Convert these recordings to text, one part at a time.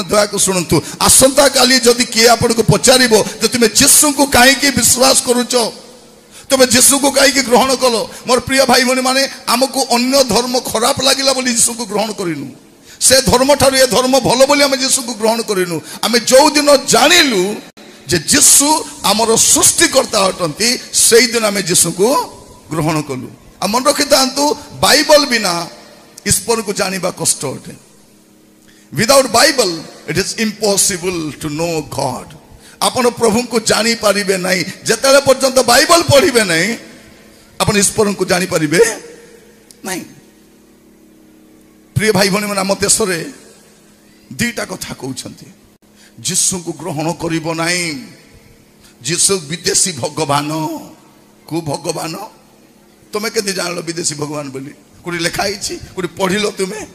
दया को शुणु आसंता काली जदि किए आपको पचार तुम्हें जीशु को कहीं विश्वास करुच तुम्हें जीशु को कहीं ग्रहण कल मोर प्रिय भाई भनी माने आमको अन्य धर्म खराब लगिला बोली जीशु को ग्रहण करूँ से धर्म ठार ये धर्म भल बोली आम जीशु को ग्रहण करूँ आम जो दिन जानिलु जे जीशु आमर सृष्टिकर्ता अटंती से दिन आम जीशु को ग्रहण कलु आ मन रखी था बाइबल बिना ईश्वर को जानिबा कष्ट अटे without Bible it is impossible to know God आपण प्रभु को जानी पारिबे नहीं जेतेले पर्यंत बाइबल पढ़िबे नहीं आपण ईश्वर को जानी पारिबे नहीं प्रिय भाई भनी आम देश में दीटा कथा कहते जीशु को ग्रहण करिबो नहीं जीशु विदेशी भगवान को भगवान तुम्हें के जान विदेशी भगवान बोली कोई लिखाई कोई पढ़ तुम्हें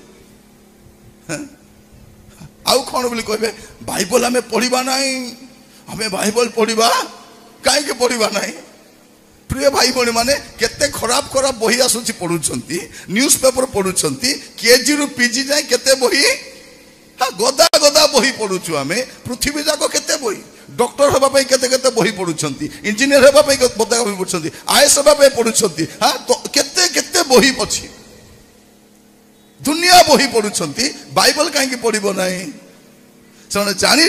आउ कौन बोली कहे बाइबल आम पढ़ा नहीं आम बाइबल पढ़ा कहीं पढ़ा नहीं प्रिय भाई भनी माने केते खराब खराब बही आसुची पढ़ुछंती न्यूज पेपर पढ़ुछंती केजी रु पीजी जाए केते बही हाँ गदा गदा बही पढ़ुछु आम पृथ्वी जाक केते बही डॉक्टर होबा पई केते केते बही पढ़ुछंती इंजीनियर होबा पई बदा बही पढ़ुछंती आईएएस होबा पई पढ़ुछंती हाँ तो केते केते बही अछि दुनिया बही पढ़ुछंती बाइबल कहीं पढ़िबो नहीं से जानी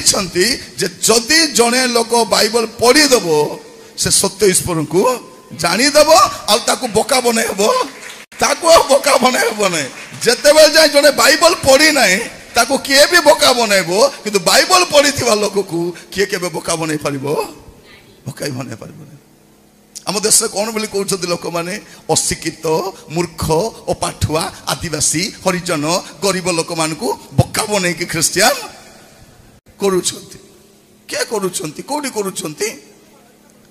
जे जदि जने लोक बाइबल पढ़ीदेव से सत्य ईश्वर को जानीदेव आउ बोका बनैब ताको बोका बनैब नहीं जिते बेले जाए जने बाइबल पढ़ी नहीं ताको किए भी बोका बनैब किंतु बाइबल पढ़ी लोक को किए के बोका बन पार बोका बन पार आम देश कौन बोली कहते लोक मैंने अशिक्षित मूर्ख और पाठुआ आदिवासी हरिजन गरीब लोक मान बोका बन ख्रिस्टियान करुछंती क्या करुछंती कोडी करुछंती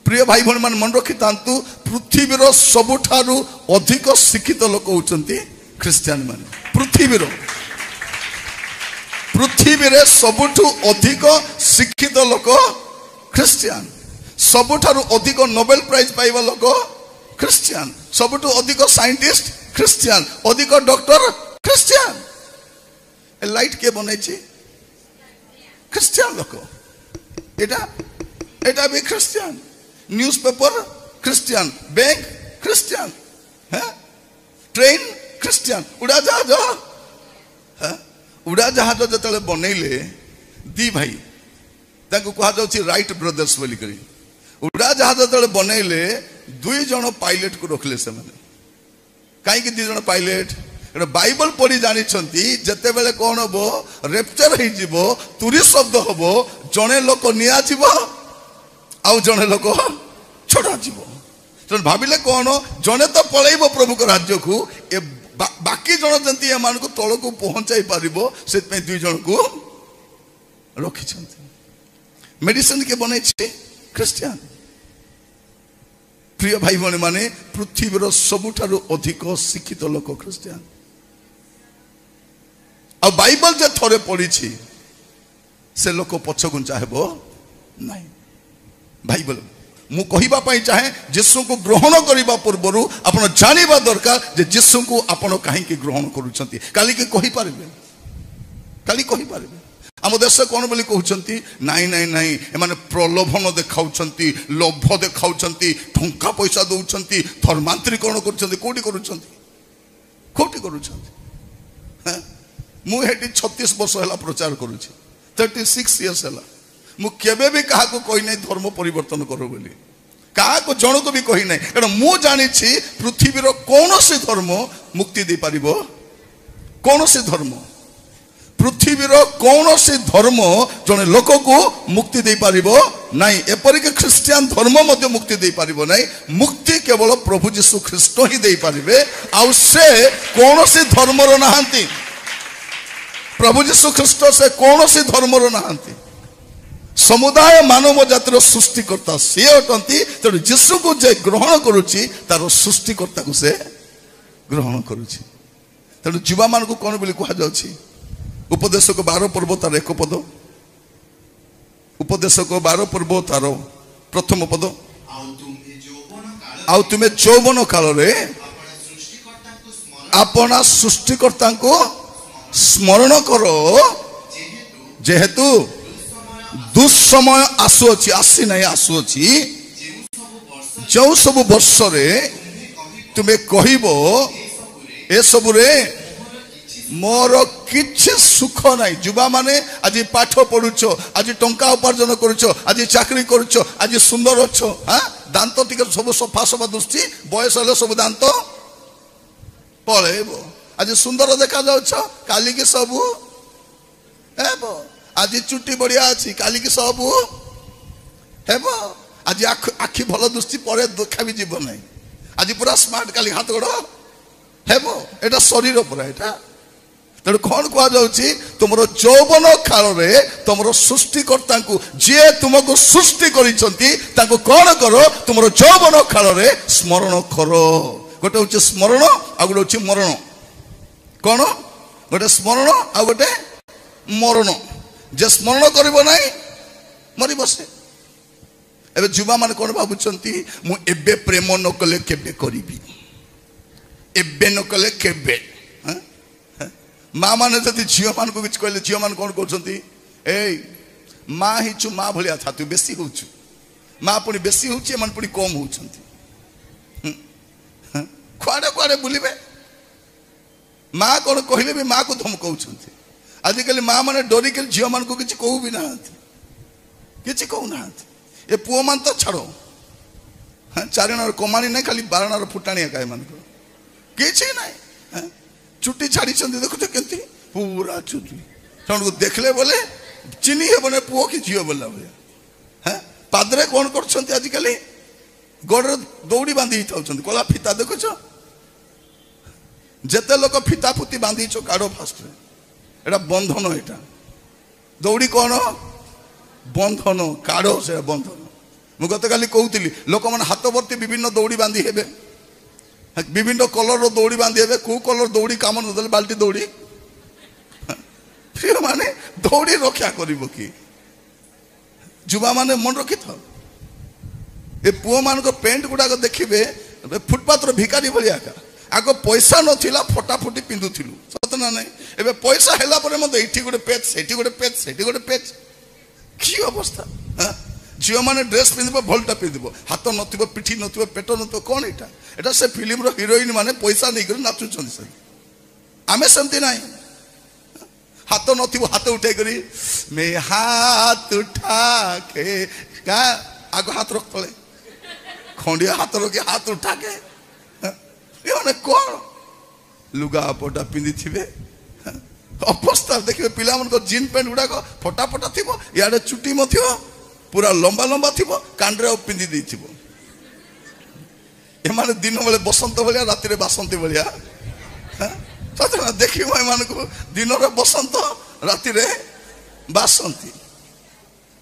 प्रिय भाई भनी मान मन रखी था पृथ्वीर सबुठारु अधिक शिक्षित लोक होचंती ख्रिस्टियान माने पृथ्वी सबुठु अधिक शिक्षित लोक ख्रिस्टियान सबुठारु अधिक नोबेल प्राइज पाइबा लोक ख्रिस्टियान सबुठु अधिक साइंटिस्ट ख्रिस्टियान अधिक डॉक्टर ख्रिस्टियान ए लाइट के बनैछि ख्रिस्टियान लोक एटा भी Christian news paper Christian bank Christian train Christian उड़ा जहाज जो बनैले दी भाई कह राइट ब्रदर्स बोली करी उड़ा जहाज जो बनैले दुई जन पायलट को रखले से कहीं दी जन पायलट बाइबल पढ़ी जानी जिते बेले कौन हम रेप्चर हो तुरी शब्द हम जड़े लोक नियाजिब आउ जड़े लोक छड़ा जीव भाविले कौन जड़े तो पलैब प्रभु को राज्य को ए बाकी जन जमी एम तल को पहुंचाई पार से दुई जन को रखी मेडिसिन के बन ख्रिस्टियान प्रिय भाई भनी माने पृथ्वीर सबुठारु अधिक शिक्षित लोक ख्रिस्टियान आ बाइबल जे थोड़े पढ़ी से लोक पछगुंचा हेबो नहीं बाइबल मु कहिबा चाहे जीशु को ग्रहण करने पूर्वर आपण जानिबा दरकार जे जीशु को आपण कहीं ग्रहण करुछंती काली के कहि पारिबे काली कहि पारिबे आम देश कौन बोली कहते नाई नाई नाई एमाने प्रलोभन देखाउछंती लोभ देखाउछंती टंका पैसा दौरान धर्मांतरीकरण करुछंती मुझे 36 वर्ष है प्रचार करुच्छी 36 इयर्स है मुझे भी क्या कही ना धर्म परिवर्तन कर बोली क्या जन को भी कही ना कारण मु जानी पृथ्वीर कौन सी धर्म मुक्ति दे पार कौन सी धर्म पृथ्वीर कौन सी धर्म जड़े लोक को मुक्ति दे पार नाई एपरिक ख्रिस्टियान धर्म मध्य मुक्ति दे पार नाई मुक्ति केवल प्रभु जीशु ख्रीष्ट ही दे पारे आउ से कौन सी धर्मर नहांती प्रभु जीशु ख्रीष्ट से कौन सी धर्मर नहांती समुदाय मानव जातिर सृष्टिकर्ता सी अटंती तेणु जीशु को जे ग्रहण करुच्ची तार सृष्टिकर्ता को से ग्रहण करुच्ची तेणु युवा मान को कौन बोली कह जाउछि उपदेशक 12 पर्व तार एक पद उपदेशक 12 पर्व तार प्रथम पद आउ तुम्हें यौवन काल रे अपना सृष्टिकर्ता को स्मरण करो जेहेतु दुस्समय आसुअछि आसी नहीं आसुअछि जो सब वर्ष रे तुम्हें कहबो ए सबुरे मोर किछि सुख नहीं। युवा माने आज पाठ पढ़ुछ आज टंका उपार्जन करुछ आज चाकरी करुछ आज सुंदर अच्छ हाँ दांत टिके सब सफा सफा दुष्टि बयस हेले सब दांत पळेबो आज सुंदर देखा जाउछ काली के सब हेबो आज चुट्टी बढ़िया अछि काली के सब हेबो आज आखि भल दृष्टि परे देखा भी जीव नहीं आज पूरा स्मार्ट काली हाथ गोड़ हेबो एटा शरीर पूरा एटा तेणु कौन कह जाउछि तुमर यौवन काल रे तुमर सृष्टिकर्ता को जे तुमको सृष्टि करिसंती ताको कौन करो तुमर यौवन काल रे स्मरण करो। गोटे होछि स्मरण आ गोटे होछि मरण कौन गोटे स्मरण आ गोटे मरण जे स्मरण करिवो नाही मरि बसे। एबे जुवा माने कौन भाबुचंती मु एबे प्रेम न कले केबे करिबी एबे न कले केबे माँ माने जदि झील मान को कहले झील मान कौन कहते ए माँ हिचु माँ भाया था तू बेसी होचु माँ पुणी बेसी होची एमान पुणी कम होचंती कुआडे कुआडे बुलिबे माँ कौन कहले भी माँ को धमकाउछंती आजिकल माँ माने डरी के झील मान को किछि कहू भी नाहांती किछि कहू नाहांती ए पुओ मान तो छाड़ो चारिणार कमाणी नहीं खाली बारणार फुटाणी एका मान को किछि नहीं चुट्टी छाड़ी देखो केंती पूरा चुट्टी को देखले बोले चिन्ही हे बने पुओ कि झील बोला भाया पादरे कौन कर आजिकल गोड़ दौड़ी बांधी कला फिता देखुच जेते लोक फिता फुती बांधी काढ़ फास्ट एटा बंधन एटा दौड़ी कौन बंधन काढ़ से बंधन मुझे गत काली कहूली लोक मैंने हाथ भर्ती विभिन्न दौड़ी बांधी हेबे विभिन्न कलर दौड़ी बांधी हे कौ कलर दौड़ी कम न बाल्टी दौड़ी प्रिय माने दौड़ी रक्षा कर युवा माने मन रखी था ए पुओ मान पेंट गुड़ाक देखिए फुटपाथ भिकारी भाया आग पैसा नथिला फटाफटी पिंधुलु सत ना ना ए पैसा है मत ये गोटे पेच से गोटे पेच से गोटे पेच कि अवस्था झील मैंने ड्रेस पिंध भलटा पिंध हाथ न पिठी न पेट न कौन यहाँ एटा से फिल्म रो हिरोइन माने पैसा नहीं नाचुं आमे सेमती ना हाथ न हाथ उठे करी मैं हाथ उठा के क्या आग हाथ रख तले खंडिया हाथ रखी हाथ उठा के ये कौन लुगापटा पिंधि थे अवस्था देखिए पिला जीन पैंट गुड़ाक फटा फटा थी इे चुटी पूरा लंबा लंबा थी कांड्रे पिंधि देथिबो एमाने दिन बेले बसंत भाया राति बासंती भाया देख को दिन बसंत राति बासंती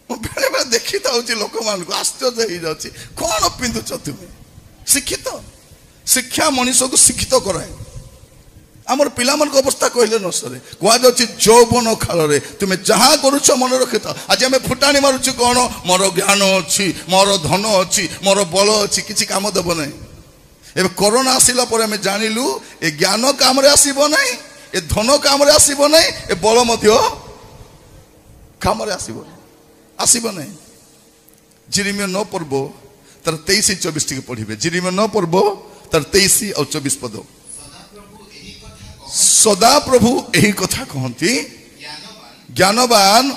बेले बेले देखी था लोक मान को आश्चर्य हो जाती कौन पिंधुच तुम्हें शिक्षित शिक्षा मनीष को शिक्षित कराए आमर पिला मान अवस्था कहले न सरे कह यौवन काल रे तुम्हें जहाँ करुच मन रखी था आज आम फुटाणी मारुच कौन मोर ज्ञान अच्छी मोर धन अच्छी मोर बल अच्छी किसी काम देव ना ए कोरोना आसिला पर आम जानिलु ए ज्ञान काम रे आसीबो नहीं ए धन काम रे आसीबो नहीं ए बल मध्य काम रे आसीबो नहीं जिरिमिया 9 पर्व तार 23-24 टी पढ़िबे जिरिमिया 9 पर्व तार 23 और 24 पद सदा प्रभु यही कथा कहती ज्ञानवान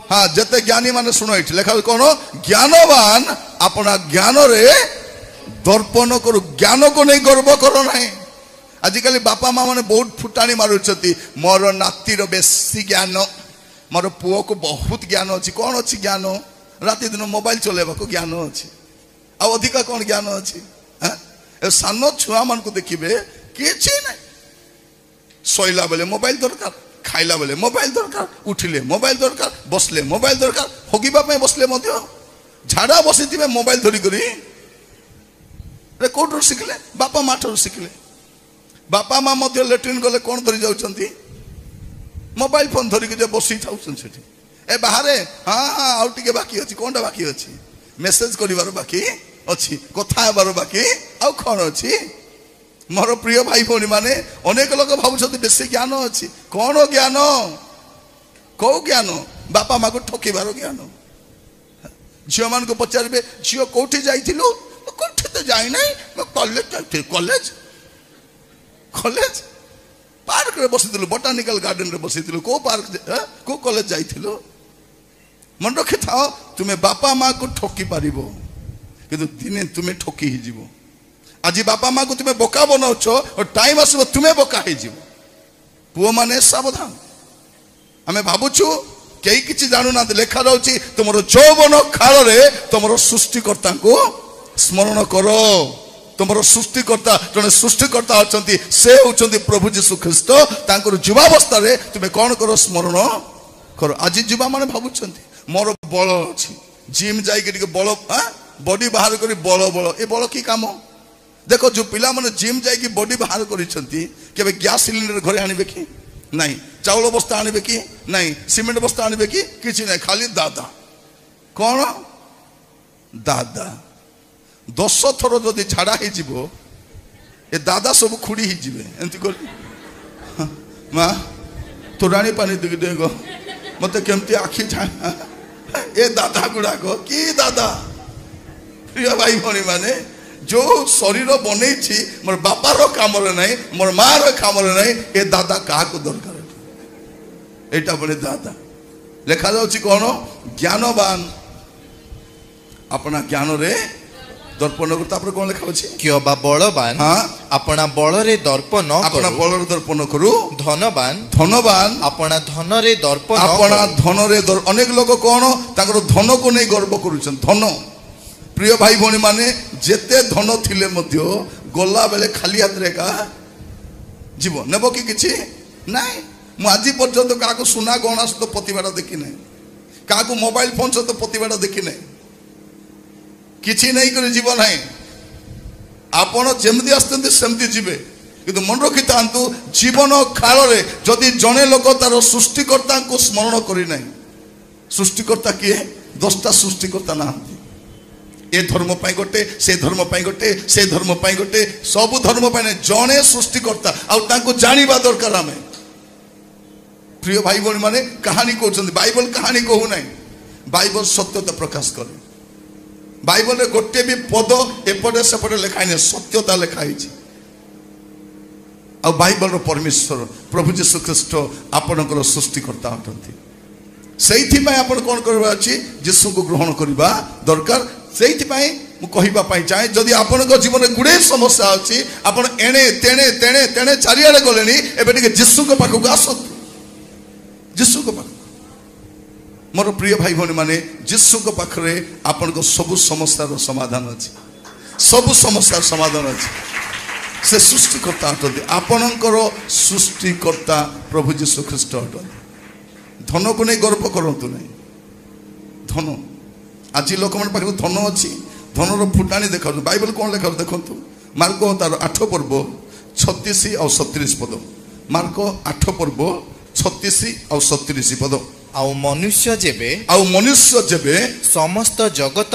हाँ जते ज्ञानी माने सुनो ये लेखा कौन ज्ञानवान अपना ज्ञान रे दर्पण करू ज्ञान को नहीं गर्व करो ना आजिकल बापा माँ मैंने बहुत फुटाणी मारुंट मोर नातीर बेसी ज्ञान मोर पुओ को बहुत ज्ञान अच्छी कौन अच्छी ज्ञान राति दिन मोबाइल चलेबा को ज्ञान अच्छी आ अधिका कौन ज्ञान अच्छी सान छुआ मान को देखिए किसी ना शोला बेले मोबाइल दरकार खाइला बेले मोबाइल दरकार उठिले मोबाइल दरकार बसले मोबाइल दरकार हगिबा बसले झाड़ा बसी मोबाइल धरिक कौट शिखिले बापा माँ ठार शिखिले बापा माँ लेट्रिन गले कौन धरी जाउछंती मोबाइल फोन धरिक बसी था ए बाहर हाँ हाँ आउ टिके बाकी अच्छी कौन बाकी अच्छी मेसेज कर बाकी अच्छी कथा हेबार बाकी आउ कौन अच्छी मोर प्रिय भाई भौणी माने अनेक लोक भावुं बेसी ज्ञान अच्छी कौन ज्ञान कौ ज्ञान बापा माँ को ठकिबार ज्ञान झील मान को पचारे झील कौटी जाइलु कौटी तो जाई ना कॉलेज जाइए कॉलेज कॉलेज पार्क रे बसी बोटानिकल गार्डन रे बसी को पार्क को कॉलेज जाइलु मन रखी था तुम्हें बापा माँ को ठकी पार कि दिने तुम्हें ठकी ही जीव आज बापा माँ को तुम्हें बोका बनाऊच और टाइम आसो तुम्हें बोका ही जीव पुओ माने सावधान आमे भावुछु कई किसी जानू ना लेखा रही तुम यौवन काल रे तुम सृष्टिकर्ता को स्मरण करो तुम सृष्टिकर्ता जड़े सृष्टिकर्ता अच्छा से होती प्रभु जीशु ख्रीस्ट युवावस्था तुम्हें कौन करो स्मरण कर आज युवा मैंने भावुं मोर बल अच्छी जिम जाइए बल बॉडी बाहर कर बल बल ये बल कि कम देखो जो पिला माने जिम जाइए बॉडी बाहर कर गैस सिलिंडर घरे आने कि नहीं चाउल बस्ता आने कि नहीं सीमेंट बस्ता आने कि किसी नहीं खाली दादा कौन दादा 10 थर जदि झाड़ा हो ए दादा सब खुड़ी ही जीवे एमती कर माँ तोराणी पानी दे गो मत केमती आखि ए दादा गुड़ाक कि दादा प्रिय भाई भौणी माने जो शरीर बन मोर बापार काम ना मोर मार काम ना ए दादा क्या दरकार एटा बड़े दादा लेखा जाऊँ कौन ज्ञानवान अपना ज्ञान रे दर्पण कर कौन लिखा अच्छे क्यों बा बलवान हाँ अपना बल रे दर्पण अपना बल रे दर्पण करू धनवान धनवान अपना धन रे दर्पण अपना धन रे अनेक लोग कौन ताकर धन को नहीं गर्व करुछन धन प्रिय भाई भौणी माने जेते धन थिले मध्य गला बेले खाली हाथ रे का जीव नेब कि किछि नहीं मु आज पर्यंत क्या सुना गहना सहित प्रतिभा देखी ना क्या मोबाइल फोन सहित प्रतिभा देखी ना किसी नहीं कर जीव ना आपण जमती आसते सेमती जीवे कि मन रखी था जीवन काल रे जदि जड़े लोक तार सृष्टिकर्ता को स्मरण करना सृष्टिकर्ता किए 10टा सृष्टिकर्ता ना ए धर्म पाई गोटे से धर्म पाई गोटे से धर्म पाई गोटे सब धर्म पाई जड़े सृष्टिकर्ता आउ जानिबा दरकार आमे प्रिय भाई भौणी माने कहानी कहते बाइबल कहानी कहू ना बाइबल सत्यता प्रकाश करे बाइबल रे गोटे भी पद एपटे सेपटे लिखाई नहीं सत्यता लिखाई आ बाइबल रो परमेश्वर प्रभु जीशु ख्रीस्ट आपणकर सृष्टिकर्ता अटंती से आपण कौन करबा अछि जीशु को ग्रहण करबा दरकार से कहवाई चाहे जदि आपण जीवन गुड़े समस्या अच्छी आपण एणे तेणे तेणे तेणे चारिआडे गले एबे जीशु को पाखक आसत जीशु को पाख मोर प्रिय भाई भौणी माने जीशु को पाखरे आपण को सबु समस्यार समाधान अच्छी सबु समस्यार समाधान अच्छी से सृष्टिकर्ता अटंती आपणकर सृष्टिकर्ता प्रभु जीशु ख्रीस्ट अटंती धन को नहीं गर्व करतु नहीं धन आज लोक मन पाखे धन अच्छी धनर फुटाणी देखा बाइबल कौन लेखा देखु मार्क तार 8 पर्व 36 और 37 पद मार्क 8 पर्व 36 और 37 पद आउ मनुष्य जेबे समस्त जगत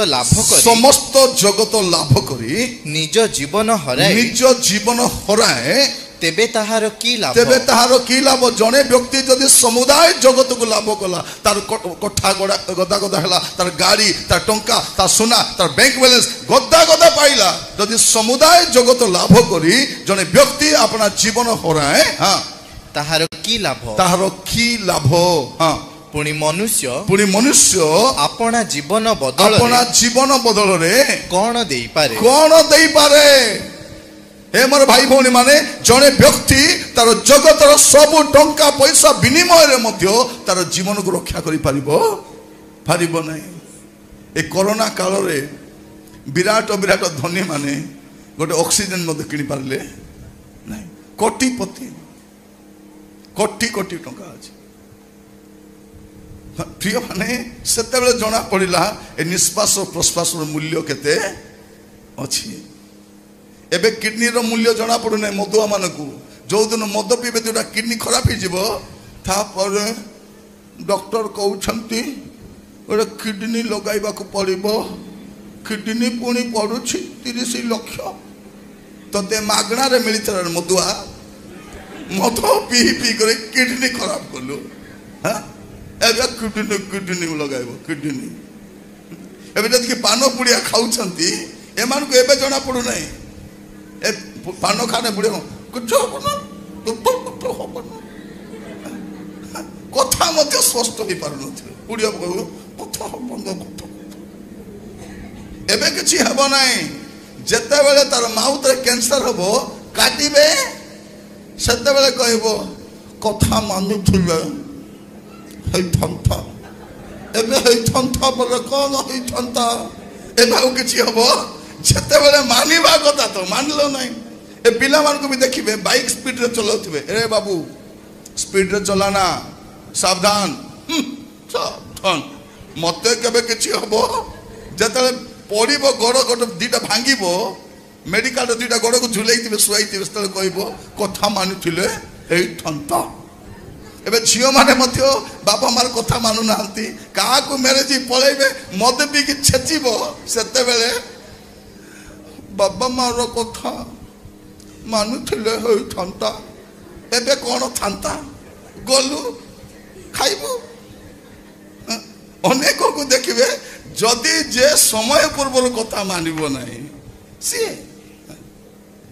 लाभ करी निज जीवन हराए तेबे ताहार की लाभ जने व्यक्ति जदि समुदाय जगत को लाभ कला तार कठा गदा गदा है तार गाड़ी तार टंका तार सोना तार बैंक बैलेंस गदा गदा पाइला जदि समुदाय जगत लाभ करी जने व्यक्ति अपना जीवन हराए हाँ ताहार की लाभ हाँ पुणी मनुष्य अपना जीवन बदल रे कौन दे पारे हे मोर भाई भौणी माने जड़े व्यक्ति तार जगतर सब टंका पैसा विनिमय रे मध्य तार जीवन को रक्षा करि पारिबो नहीं ए कोरोना काल रे विराट धनी माने गोटे ऑक्सीजन मध्य किनि पारले नहीं कोटिपति कोटी टंका अछि प्रिय माने सेते बेले जना पड़िला ए निश्वास और प्रश्वास मूल्य केते अछि एबे किडनी रो मूल्य जना पड़ुना मदुआ मानकू जो दिन मद पीबे जोटा किडनी खराब हो डॉक्टर कहते गोटे किडनी लगाइबा को पड़ो किडनी पुणी पड़ू 30 लाख ते मागणार मिलता मदुआ मद पी कर किडनी खराब कलु हाँ किडनी किडनी लगाइब किडनी एबे जदि पान पुड़िया खाउछंती एमान को एबे जना पड़ू नहीं ए पान खाने पुड़िया कुछ होबन तो होबन कथा मध्य स्पष्ट हो पार नथिले पुड़िया कथा होबन कथा एबे किछि हबो नाही जते बेले तार माउथ रे कैंसर हबो काटिबे सेते बेले कहबो कथा मानुथिले हे थंथा एबे हे थंथा बोले कोन हे थंथा एबे ओ किछि हबो जते बेले मानिबा कथा तो मानलो नाही ए पिला मान को भी देखिबे बाइक स्पीड रे चलाउथिबे ए बाबू स्पीड रे चलाना सावधान सावधान मते केबे किछि हबो जते पड़िबो गोड़ गोड़ दीटा भांगिबो मेडिकल दीटा गोड़ को झुलैथिबे सुआइथिबे तले कहबो कथा मानुथिले हे थंथा एबे झियो माने मध्य बापा मार कथा मानु नांती का को मैरिज पळैबे मद पी कि छेचिबो सेते बेले बाबा मार कथा मानुथिले हे थंता एबे कोन थांता गलु खाइबो अनेक को देखिबे जदि जे समय पूर्व कथा मानिबो नाही सी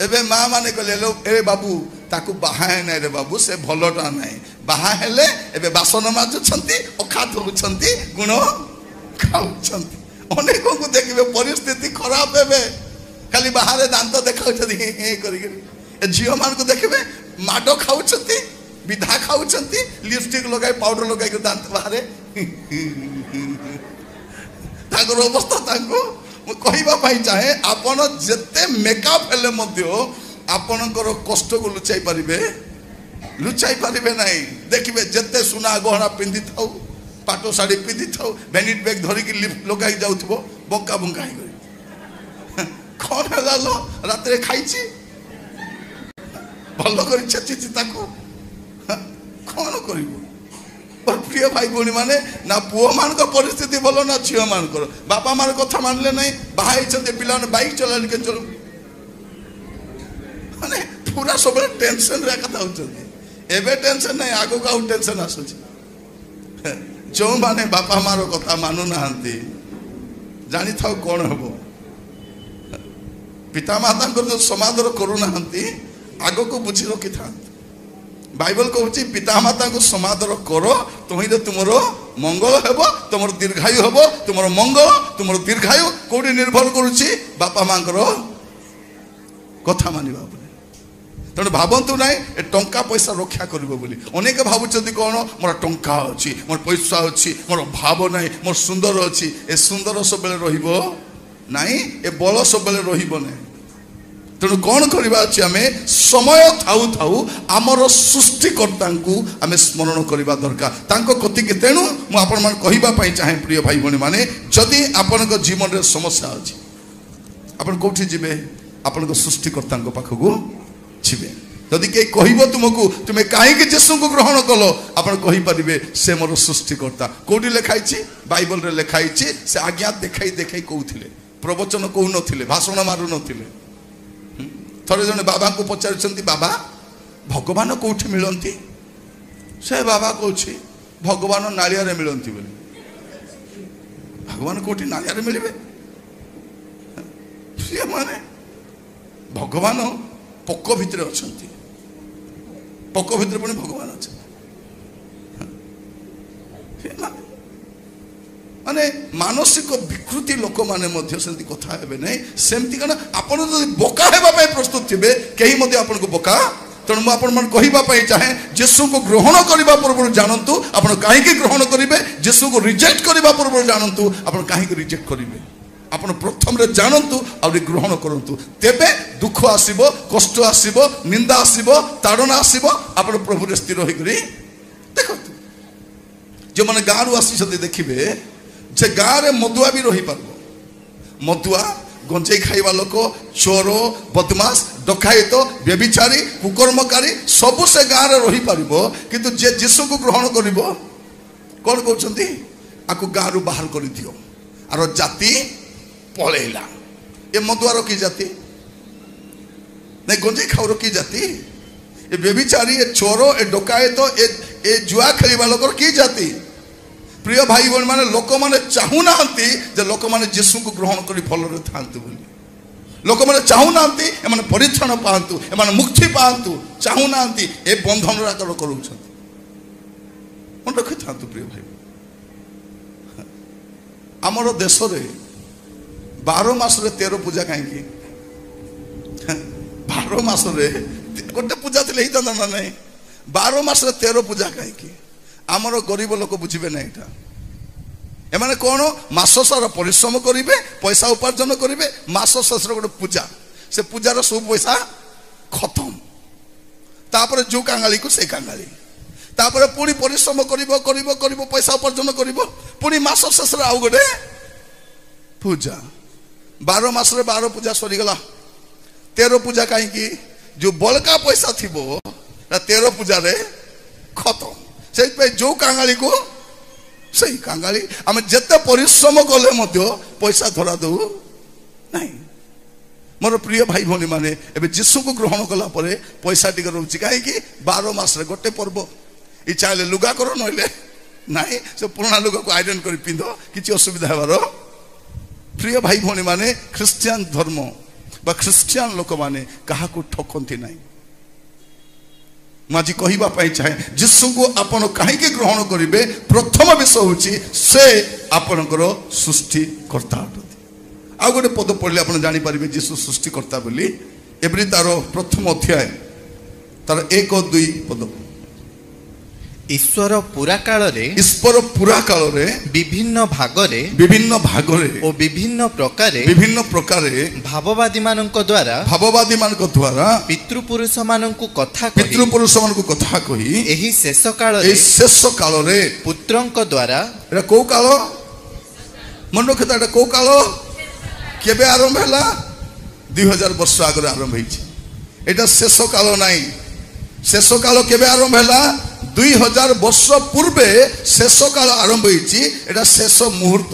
एबे माँ माने कहले लो ए बाबू ताकू बाहा नहीं रे बाबू से भलटा नहीं बाहा हेले एबे बासन माजुछंती अखा धुछंती गुण खाउछंती अनेक को देखिबे परिस्थिति खराब हेबे खाली बाहर दांत देखाउछंती हे करी ए झियो मान को देखिबे माडो खाउछंती विधा खाउछंती लिपस्टिक लगाई पाउडर लगाई के दांत बाहर ताकर अवस्था ताको कहवा चाहे आपण जेते मेकअप हेले मध्य आपणकर कष्ट को लुचाई पारिबे नहीं देखिबे जेते सुना गहना पिंधि थाउ पाटो साड़ी पिंधि थाउ बेनिट बैग धरिकी लिफ्ट लगाई जाउथबो बंका बंका ही कौन है लो रात रे खाइची भलो कर छेची ताको कौन करिवो पर प्रिय भाई भौणी माने ना पुओ मान को परिस्थिति भलो ना झियो मान को बापा मार कथा मानले नहीं बाहाई छते पिला बाइक चलान के चलो माने पूरा सब टेंशन रे कथा होचती एबे टेंशन नहीं आगो का टेंशन आसुची जो माने बापा मार कथा मानु नाहंती जानि थाउ कोन हबो पिता माता को जो समादर करू नाहंती आगो को बुझी रखि था बाइबल कहूँ पिता माता को समादर करो तुम्हें तुमर मंगल हेब तुम दीर्घायु हेब तुम मंगल तुम दीर्घायु कौटी निर्भर करुच्ची बापा माँ कथा मानिबा तेणु भावतु ना ए टंका पैसा रक्षा करिबो बोली अनेक भावुचंती कौन मोर टंका अच्छी मोर पैसा अच्छी मोर भाव ना मोर सुंदर अच्छी ए सुंदर सब बेले रहिबो नाही ए बल सब बेले रहिबो नाही तेणु कौन करवा अच्छे आम समय थाऊ थाऊ आमर सृष्टिकर्ता को आम स्मरण करवा दरकार कति तेणु मुझे चाहे प्रिय भाई भौणी मैंने जदि आपण जीवन में समस्या अच्छी आप कौटी जीवे आपण सृष्टिकर्ता पाखक जीवे जदि कहीं कह तुमको तुम्हें कहीं जेसु को ग्रहण कल आप कहींपारे से मोर सृष्टिकर्ता कौटी लिखाई बाइबल रे लिखाई से आज्ञा देखाई देखाई कहते प्रवचन कहू न भाषण मारू न थोड़े जने बाबा को पचार बाबा भगवान कौटी मिलती से बाबा कौची भगवान नालिया रे मिलती बोली भगवान कौटी नालिया रे मिलबे से माने भगवान पक्क भितर अछंती पक्क भितर पुणी भगवान अच्छा माने मानसिक विकृति लोक माने मध्य सेंती कथा हेबे नै सेंती कना आपण जदि बोका हेबा पय प्रस्तुत थिबे केही मध्य आपण को बोका तेणु मु आपण मन कहिबा पय चाहे जेसु को ग्रहण करबा पूर्व जानंतु आपण काहे के ग्रहण करिवे जेसु को रिजेक्ट करबा पूर्व जानंतु आपण काहे के रिजेक्ट करिवे आपण प्रथम रे जानंतु और ग्रहण करंतु तेबे दुख आसीबो कष्ट आसीबो निंदा आसीबो ताड़ना आसीबो आपण प्रभु रे स्थिर होई करी देखंतु जे माने गारू आसी छथि देखिबे जे गाँव में मदुआ भी रही पार मदुआ गंजेई खाइबा लोक चोर बदमाश डकायत व्यभिचारी कुकर्मकारी सबु से गाँव में रही पार किंतु जे जीशु को ग्रहण कर कौन कहते आपको गाँव रू बाहर कर दियो आर जाति पलैला ए मदुआर की जाति नहीं गंजेई खाऊर की जाति ए व्यभिचारी ए चोर ए डकायत ए जुआ खेलिबा लोकर की जाति प्रिय भाई भौणी माने लोक माने चाहू नांती जे लोक माने यीशु को ग्रहण करी भलरे थांतु बोली लोक माने चाहू नांती एमाने परित्राण पांतु एमाने मुक्ति पांतु चाहू नांती ए बंधन राकर करूछन मन रखि थांतु प्रिय भाई हमर देश रे 12 मास रे 13 पूजा काहे की 12 मास रे गोटे पूजा थिले हिता ना नहीं 12 मास रे 13 पूजा काहे की आमर गरीब लोक बुझे ना यहाँ एमाने कौन मास सारा परिश्रम करेंगे पैसा उपार्जन करेंगे मास शेष गोटे पूजा से पूजार सब पैसा खत्म तापर जो कांगाली को से कांगाली तापर पुणी परिश्रम कर पैसा उपार्जन कर पुणी मास शेष आउ गोटे पूजा 12 मास 12 पूजा सरीगला 13 पूजा कहीं जो बड़का पैसा थी 13 पूजा रे खत्म से जो कांगाली को सही कांगाली आम जिते परिश्रम कले पैसा धरा दो नहीं मोर प्रिय भाई भौणी माने एबे यीशु को ग्रहण कला परे पैसा टिक रोची कहीं 12 मास रे गोटे पर्व ई चाहे लुगा करो नइले नहीं से पुराना लुगा को आयरन कर पिंध किसी असुविधा हेबार प्रिय भाई भौणी माने ख्रिस्टियन धर्म बा ख्रिस्टियन लोक माने कहा को ठकंती नहीं माजी कहवा चाहे यीशु को आपण कहीं ग्रहण करेंगे प्रथम विषय हूँ से आपणकर सृष्टिकर्ता आ गोटे पद पढ़ले आप जापर यीशु सृष्टिकर्ता बोली एवरी तार प्रथम अध्याय तार 1-2 पद ईश्वर पुरा काल रे विभिन्न भागरे और विभिन्न प्रकारे भाववादी मानक द्वारा पितृपुरुष मानक कथा कही एही शेष काल रे पुत्रंक द्वारा एटा को काल मन रखता एटा को काल केबे आरंभ हैला 2000 वर्ष आगे आरंभ होईछि एटा शेष काल नाही शेष काल केबे आरंभ हैला 2000 वर्ष पूर्वे शेष काल आरंभ होईछि एटा शेष मुहूर्त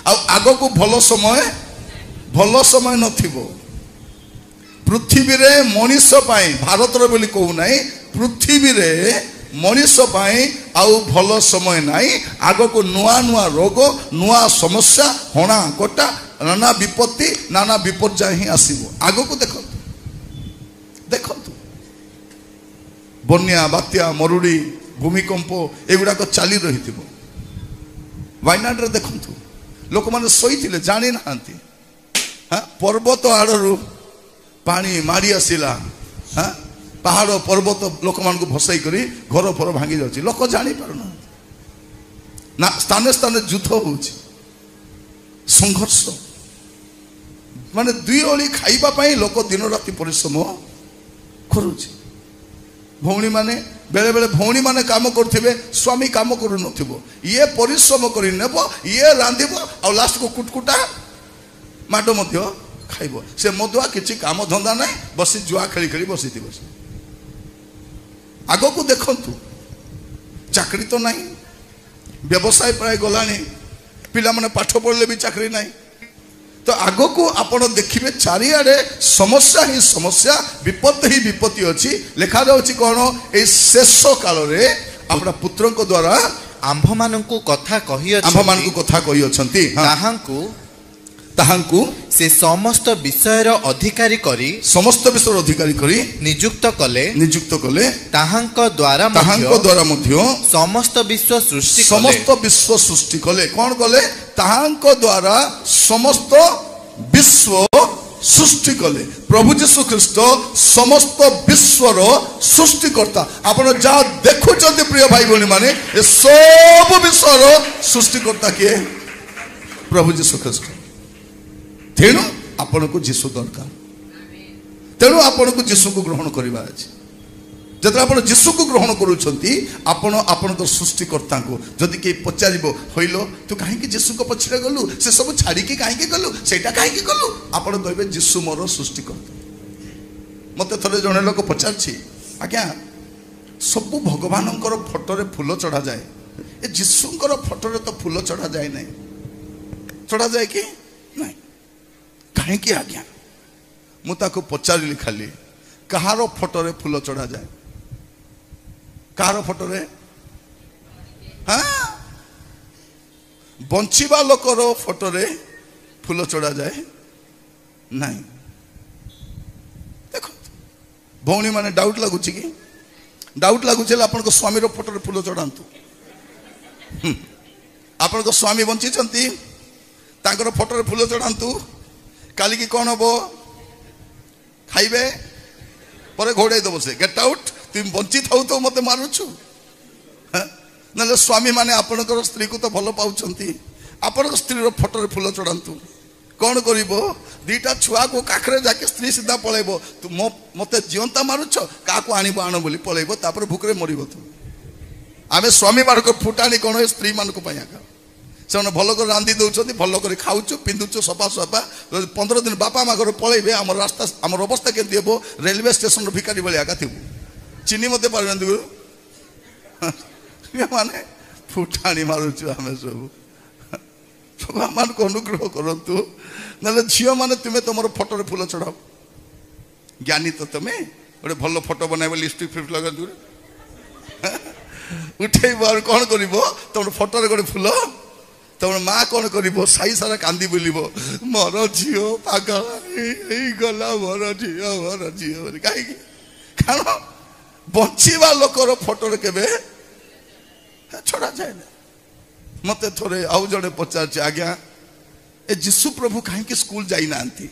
आग को भल समय नथिबो पृथ्वी रे मनीष पाई भारत रे बोली कहू नाही पृथ्वी रे मनीष पाई आउ भल समय नाही आग को नुआ नुआ रोग नुआ समस्या हणा कोटा नाना विपत्ति नाना विपर्य ही आसीबो आग को देखो बन्या बात्या मरुड़ी भूमिकंप एगुड़ाक चली रही वायनाड रे देखु लोक मैंने शोते जानी ना हाँ पर्वत आड़ू पानी माड़ी आसला हाँ पहाड़ पर्वत लोक मान भसई कर घर फर भांगी जाऊँगी लोक जानी पारना ना स्थाने स्थाने युद्ध हो संघर्ष माने दुई ओली खाइबापी लोक दिन राति परिश्रम करुच्ची भौणी माने बेले बेले भौणी माने काम करथिबे स्वामी काम करू नथिबो ये परिश्रम करि नेबो ये रांधिबो आ लास्ट को कुटकुटा माडो मध्य खाइबो से मधुआ किछि काम धंदा नै बसी जुआ खेली खेली बसिथिबो आगो को देखंतु चाकरी तो नहीं व्यवसाय प्राय गलानी पिला माने पाठ पढ़ले भी चाकरी नहीं तो आग को आपण देखिए चारिआडे समस्या ही समस्या विपत्ति ही विपत्ति अच्छी लिखा जाउछि कोन ए शेष काल रे अपना पुत्रक द्वारा आंभ मानकु कथा कहि अछंती ताहांकु से समस्त विषयर अधिकारी करी नियुक्त कले ताहांक द्वारा मध्य समस्त विश्व सृष्टि कले कौन कले ताहांक द्वारा समस्त विश्व सृष्टि कले प्रभु जीशु ख्रीस्ट समस्त विश्वर सृष्टिकर्ता आपण जा देखुचंती प्रिय भाई भौणी माने ए सब विश्वर सृष्टिकर्ता किए प्रभु जीशु ख्रीस्ट तेणु आपण को जीशु दरकार तेणु आपण को जीशु को ग्रहण करवा अछि जब आप जीशु को ग्रहण करूछंती आपण आपनकर सृष्टिकर्ता को जदि के पचारिबो होइलो तू काहे कि जीशु को पछरे गलु से सब छाड़ी के काहे कि गलु सेटा काहे कि गलु आपण कहबे जीशु मोर सृष्टिकर्ता मते थरे जने लोक पचारछि आज्ञा सब भगवानंकर फोटो रे फूल चढ़ा जाए ए जीशुंकर फोटो रे तो फूल चढ़ा जाए नहीं चढ़ा जाए कि नहीं काहे कि आज्ञा मुताको पचारिली खाली कहारो फोटो रे फूल चढ़ा जाए कहारो फोटो रे हाँ ବଞ୍ଚିବା ଲୋକର ଫଟୋରେ ଫୁଲ ଚଢା ଯାଏ ନାହିଁ। ଦେଖନ୍ତୁ ଭଉଣୀ ମାନେ ଡାଉଟ୍ ଲାଗୁଛି କି? ଡାଉଟ୍ ଲାଗୁଛି ହେଲେ ଆପଣଙ୍କ ସ୍ୱାମୀର ଫଟୋରେ ଫୁଲ ଚଢାନ୍ତୁ। ଆପଣଙ୍କ ସ୍ୱାମୀ ବଞ୍ଚିଛନ୍ତି, ତାଙ୍କର ଫଟୋରେ ଫୁଲ ଚଢାନ୍ତୁ। କାଲିକି କ'ଣ ହବ? ଖାଇବେ, ପରେ ଘୋଡ଼େଇ ଦେବ ସେ, ଗେଟ୍ ଆଉଟ୍, ତୁମେ ବଞ୍ଚି ଥାଉ ତ ମୋତେ ମାରୁଛୁ। ନହେଲେ ସ୍ୱାମୀ ମାନେ ଆପଣଙ୍କର ସ୍ତ୍ରୀକୁ ତ ଭଲ ପାଉଛନ୍ତି, ଆପଣଙ୍କ ସ୍ତ୍ରୀର ଫଟୋରେ ଫୁଲ ଚଢାନ୍ତୁ। କ'ଣ କରିବ? ଦିଟା ଛୁଆକୁ କାଖରେ ଯାକେ ସ୍ତ୍ରୀ ସିଧା ପଳେଇବ। ତୁ ମୋତେ ଜିଅନ୍ତା ମାରୁଛ, କାହାକୁ ଆଣିବ ଆଣ ବୋଲି ପଳେଇବ, ତାପରେ ଭୁକରେ ମରିବ। ତୁମେ ଆମେ ସ୍ୱାମୀ ମାନଙ୍କ ଫୁଟାଣି କ'ଣ ଏ ସ୍ତ୍ରୀ ମାନଙ୍କ ପାଇଁ ଆକା। ସେମାନେ ଭଲ କରି ରାନ୍ଧି ଦେଉଛନ୍ତି, ଭଲ କରି ଖାଉଛୁ, ପିନ୍ଧୁଛୁ, ସଫା ସଫା। 15 ଦିନ ବାପା ମା ଘରେ ପଳେଇବେ, ଆମର ରାସ୍ତା, ଆମର ଅବସ୍ଥା କେମିତି ହେବ? ରେଲୱେ ଷ୍ଟେସନର ଭିକାରୀ ଭଳି ଆକା ଥିବୁ। ଚିନି ମୋତେ ପାରୁନାହାନ୍ତି ମାନେ ଫୁଟାଣି ମାରୁଛୁ ଆମେ ସବୁ। ସବୁ ଆମମାନଙ୍କୁ ଅନୁଗ୍ରହ କରନ୍ତୁ। ନହେଲେ ଝିଅମାନେ ତୁମେ ତୁମର ଫଟୋରେ ଫୁଲ ଚଢ଼ାଅ। ଜ୍ଞାନୀ ତ ତୁମେ, ଗୋଟେ ଭଲ ଫଟୋ ବନାଇବ, ଲିପଷ୍ଟିକ୍ ଫିପ୍ ଲଗାନ୍ତୁ, ଉଠେଇବ। ଆଉ କ'ଣ କରିବ? ତମର ଫଟୋରେ ଗୋଟେ ଫୁଲ, ତମର ମା କ'ଣ କରିବ? ସାହି ସାରା କାନ୍ଦି ବୁଲିବ, ମୋର ଝିଅ ପାଗଳ ହେଇଗଲା, ମୋର ଝିଅ। କାହିଁକି? କାରଣ ବଞ୍ଚିବା ଲୋକର ଫଟୋରେ କେବେ ଛଡ଼ା ଯାଏ ନା। ମତେ ଥରେ ଆଉ ଜଣେ ପଚାରୁଛି, ଆଜ୍ଞା ଏ ଯୀଶୁ ପ୍ରଭୁ କାହିଁକି ସ୍କୁଲ ଯାଇନାହାନ୍ତି?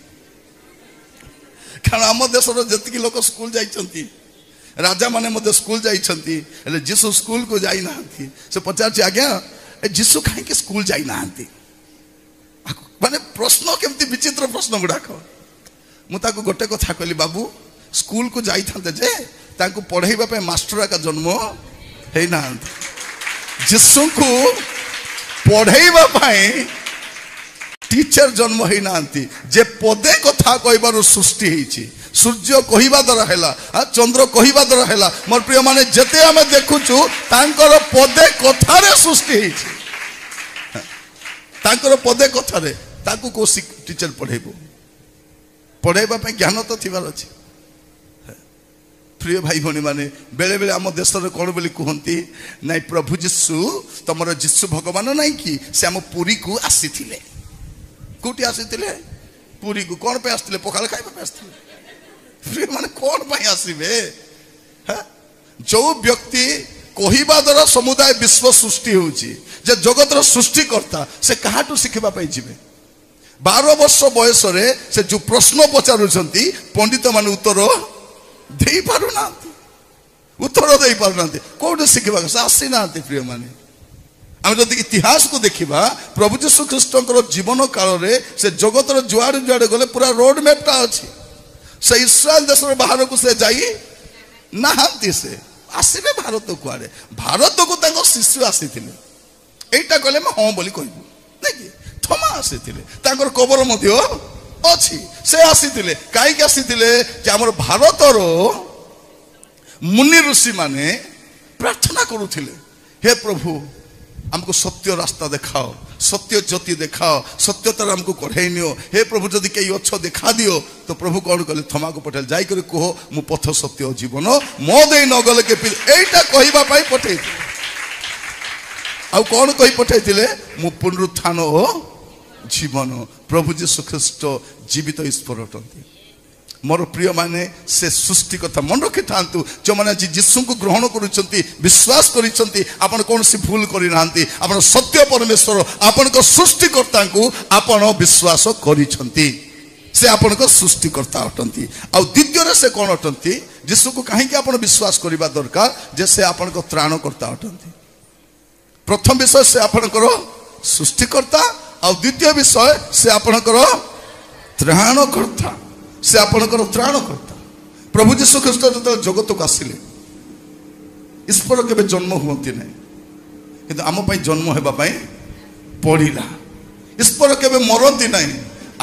କାରଣ ଆମ ଦେଶର ଯେତିକି ଲୋକ ସ୍କୁଲ ଯାଇଛନ୍ତି, ରାଜା ମାନେ ମଧ୍ୟ ସ୍କୁଲ ଯାଇଛନ୍ତି, ହେଲେ ଯୀଶୁ ସ୍କୁଲକୁ ଯାଇନାହାନ୍ତି। ସେ ପଚାରୁଛି, ଆଜ୍ଞା ଏ ଯୀଶୁ କାହିଁକି ସ୍କୁଲ ଯାଇନାହାନ୍ତି? ମାନେ ପ୍ରଶ୍ନ କେମିତି ବିଚିତ୍ର ପ୍ରଶ୍ନ ଗୁଡାକ। ମୁଁ ତାକୁ ଗୋଟେ କଥା କହିଲି, ବାବୁ ସ୍କୁଲକୁ ଯାଇଥାନ୍ତେ ଯେ ତାଙ୍କୁ ପଢେଇବା ପାଇଁ ମାଷ୍ଟର ଏକା ଜନ୍ମ ହେଇନାହାନ୍ତି। ଯୀଶୁଙ୍କୁ ପଢେଇବା ପାଇଁ टीचर जन्म होई नांती। जे पदे कथा कहबार सृष्टि होईची, सूर्य कहवा द्वारा हैला, चंद्र कहवा द्वारा हैला। मोर प्रिय माने जेते आमे देखुचु तांकर पदे कथारे सृष्टि होईची। तांकर पदे कथारे ताकू को टीचर पढ़ेबो, पढ़ेबा पे ज्ञान तो थिबार अछि। प्रिय भाई भनी माने बेले बेले आम देश कौन बोली कहती नाई, प्रभु जीशु तुमर जीशु भगवान नाई कि से आम पुरी को आसी थिले। कोटी आसी थिले? पुरी को कौन पे आसथिले? पखाल खाइबा पे आसथिले। प्रिय माने कौन पे आसीबे? जो व्यक्ति कहवा द्वारा समुदाय विश्व सृष्टि होउची, जे जगतर सृष्टिकर्ता से कहाटू शिखिबा पे जिवे। 12 वर्ष बयस रे से जो प्रश्न पचारुछंती पंडित माने उत्तर दे पारु ना, उत्तर दे पारु ना, कोड शिखिबा से आसी ना। प्रिय माने आम जदि इतिहास को देखिबा, प्रभु यीशु ख्रीष्टकर जीवन काल रे से जगतर जुआड़े जुआड़े गले पूरा रोड मैप टा अछि। से इस्राएल देश बाहर को से जाई नाहांती, से आसीबे भारत को। आड़े भारत को तांको शिशु आसीथिले। एटा कहले म हां बोली कहबो नै कि थमा आसीथिले, तांकर कबर मध्य अछि। से आसीथिले काई के आसीथिले जे हमर भारतर मुनि ऋषि माने प्रार्थना करूथिले, हे प्रभु हमको सत्य रास्ता दिखाओ, सत्य ज्योति दिखाओ, सत्यतार हमको कढ़ाई नियो। हे प्रभु जदि कई अच्छ देखा दियो। तो प्रभु कौन कहले? थमा को पठेल जाई कर कहो मु पथ सत्य जीवन मो दे न गले के एटा कहबा पई पठेई। आ कौन कहि पठेइथिले? मु पुनरुत्थान ओ जीवन। प्रभु यीशु ख्रीष्ट जीवित ईश्वर अटंती। मोर प्रिय माने से सृष्टि कथा मन रखि थांतु। जो माने यीशु को ग्रहण करूछंती, विश्वास करिसंती, आपण कोनसी भूल करि नांती। आपण सत्य परमेश्वर आपण को सृष्टिकर्ता को आपण विश्वास करिसंती। से आपण को सृष्टिकर्ता अटंती। आ द्वितीय रे से कोन अटंती? यीशु को काहे कि आपण विश्वास करिबा दरकार जे से आपण को त्राणकर्ता अटंती। प्रथम विषय से आपण को सृष्टिकर्ता, और द्वितीय विषय से आपण को त्राणकर्ता, से आपणकर त्राणकर्ता। प्रभु यीशु ख्रीष्ट जो जगत को आसिले, ईश्वर केबे जन्म हुअती ना, किंतु आम पाई जन्म हेबा पाई पड़िला। ईश्वर केबे मरती ना,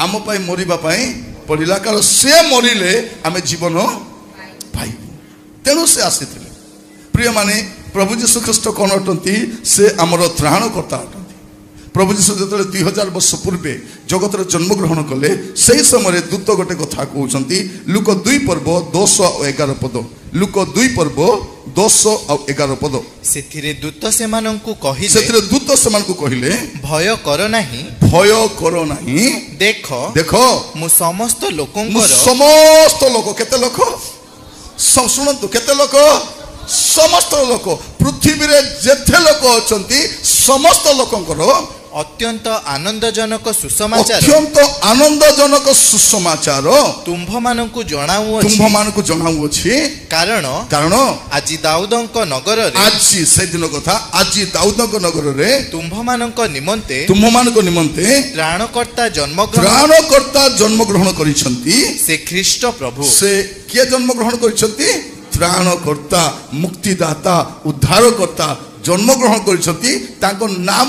आम पाई मरिबा पाई पड़िला। कारण से मरिले आमे जीवन पाइबु, तेणु से आसीथिले। प्रिय माने प्रभु यीशु ख्रीष्ट कोन अटंती? से आमर त्राणकर्ता अटंती। प्रभु जीशु जो 2000 वर्ष पूर्वे जगतर जन्मग्रहण कले से समय दूत गोटे कथा कहते लुक 2 पर्व 10 और 11 पद लुक 2 पर्व 10 और 11 पद ସେଥିରେ ଦୂତ ସେମାନଙ୍କୁ କହିଲେ से दूत से कहले ଭୟ କର ନାହିଁ भय कर नहीं ଦେଖ देख ମୁଁ ସମସ୍ତ मु ଲୋକଙ୍କର समस्त लोक केते लोक शुणु केते लोक समस्त लोक पृथ्वी रे जेते लोक अछंती समस्त लोकंकर ଅତ୍ୟନ୍ତ ଆନନ୍ଦଜନକ ସୁସମାଚାର अत्यंत आनंदजनक सुसमाचार ତୁମ୍ଭମାନଙ୍କୁ ଜଣାଉଅଛି तुम्भ मान को जनाऊ अछि କାରଣ कारण ଆଜି ଦାଉଦଙ୍କ ନଗରରେ आज से दिन कथा आज दाऊदक नगर रे ତୁମ୍ଭମାନଙ୍କ ନିମନ୍ତେ तुम्भ मान को निमंते ତ୍ରାଣକର୍ତ୍ତା ଜନ୍ମଗ୍ରହଣ त्राणकर्ता जन्म ग्रहण करिसंती ସେ ଖ୍ରୀଷ୍ଟ ପ୍ରଭୁ से किए जन्म ग्रहण करिसंती त्राणकर्ता मुक्तिदाता उद्धारकर्ता जन्म ग्रहण करिसंती ताको नाम